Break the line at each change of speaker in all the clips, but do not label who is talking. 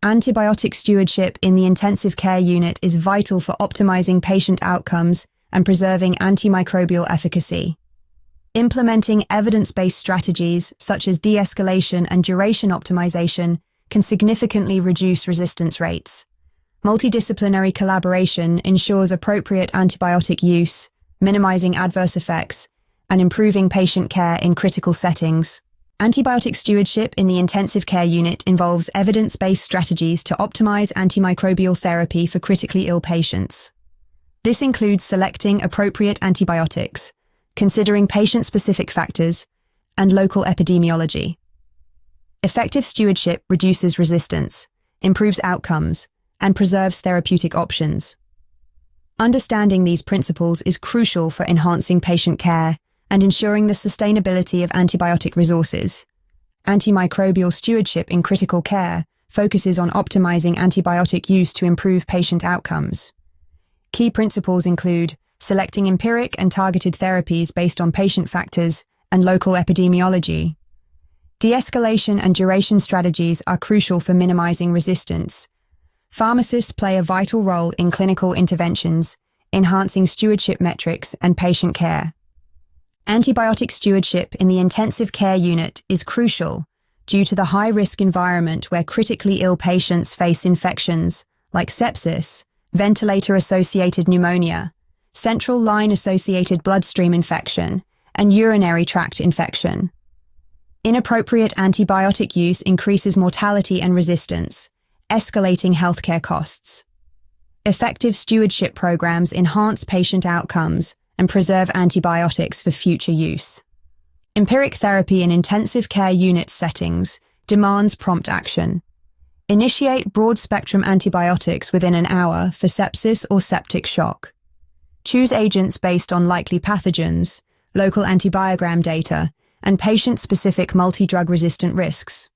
Antibiotic stewardship in the intensive care unit is vital for optimizing patient outcomes and preserving antimicrobial efficacy. Implementing evidence-based strategies such as de-escalation and duration optimization can significantly reduce resistance rates. Multidisciplinary collaboration ensures appropriate antibiotic use, minimizing adverse effects, and improving patient care in critical settings. Antibiotic stewardship in the intensive care unit involves evidence-based strategies to optimize antimicrobial therapy for critically ill patients. This includes selecting appropriate antibiotics, considering patient-specific factors, and local epidemiology. Effective stewardship reduces resistance, improves outcomes, and preserves therapeutic options. Understanding these principles is crucial for enhancing patient care and ensuring the sustainability of antibiotic resources. Antimicrobial stewardship in critical care focuses on optimizing antibiotic use to improve patient outcomes. Key principles include selecting empiric and targeted therapies based on patient factors and local epidemiology. De-escalation and duration strategies are crucial for minimizing resistance. Pharmacists play a vital role in clinical interventions, enhancing stewardship metrics and patient care. Antibiotic stewardship in the intensive care unit is crucial due to the high-risk environment where critically ill patients face infections like sepsis, ventilator-associated pneumonia, central line-associated bloodstream infection, and urinary tract infection. Inappropriate antibiotic use increases mortality and resistance, escalating healthcare costs. Effective stewardship programs enhance patient outcomes and preserve antibiotics for future use. Empiric therapy in intensive care unit settings demands prompt action. Initiate broad-spectrum antibiotics within an hour for sepsis or septic shock. Choose agents based on likely pathogens, local antibiogram data, and patient-specific multi-drug-resistant risks.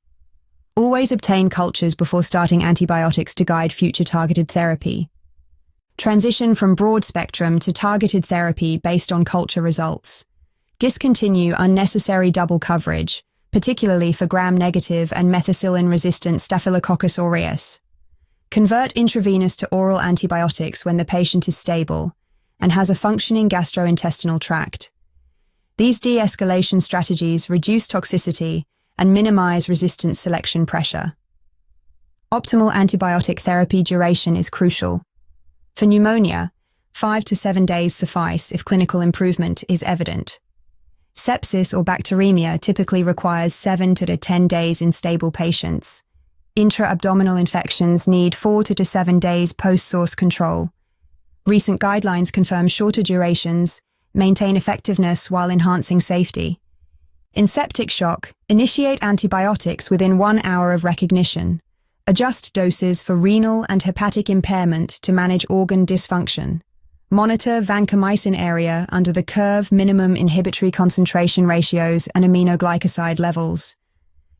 Always obtain cultures before starting antibiotics to guide future targeted therapy. Transition from broad-spectrum to targeted therapy based on culture results. Discontinue unnecessary double coverage, particularly for gram-negative and methicillin-resistant Staphylococcus aureus. Convert intravenous to oral antibiotics when the patient is stable and has a functioning gastrointestinal tract. These de-escalation strategies reduce toxicity and minimize resistance selection pressure. Optimal antibiotic therapy duration is crucial. For pneumonia, 5 to 7 days suffice if clinical improvement is evident. Sepsis or bacteremia typically requires 7 to 10 days in stable patients. Intra-abdominal infections need 4 to 7 days post-source control. Recent guidelines confirm shorter durations, maintain effectiveness while enhancing safety. In septic shock, initiate antibiotics within 1 hour of recognition. Adjust doses for renal and hepatic impairment to manage organ dysfunction. Monitor vancomycin area under the curve minimum inhibitory concentration ratios and aminoglycoside levels.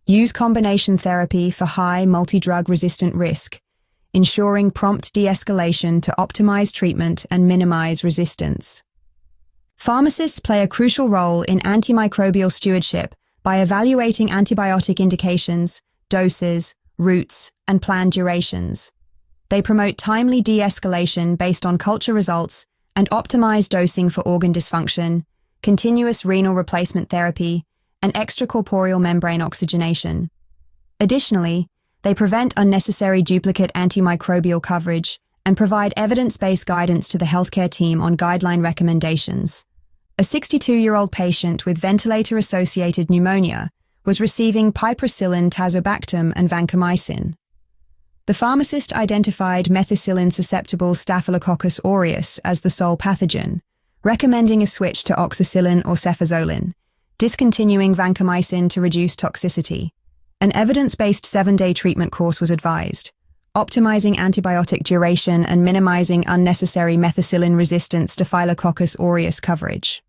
Use combination therapy for high multi-drug resistant risk, ensuring prompt de-escalation to optimize treatment and minimize resistance. Pharmacists play a crucial role in antimicrobial stewardship by evaluating antibiotic indications, doses, routes, and planned durations. They promote timely de-escalation based on culture results and optimize dosing for organ dysfunction, continuous renal replacement therapy, and extracorporeal membrane oxygenation. Additionally, they prevent unnecessary duplicate antimicrobial coverage and provide evidence-based guidance to the healthcare team on guideline recommendations. A 62-year-old patient with ventilator-associated pneumonia was receiving piperacillin, tazobactam, and vancomycin. The pharmacist identified methicillin-susceptible Staphylococcus aureus as the sole pathogen, recommending a switch to oxacillin or cefazolin, discontinuing vancomycin to reduce toxicity. An evidence-based 7-day treatment course was advised, optimizing antibiotic duration and minimizing unnecessary methicillin-resistant Staphylococcus aureus coverage.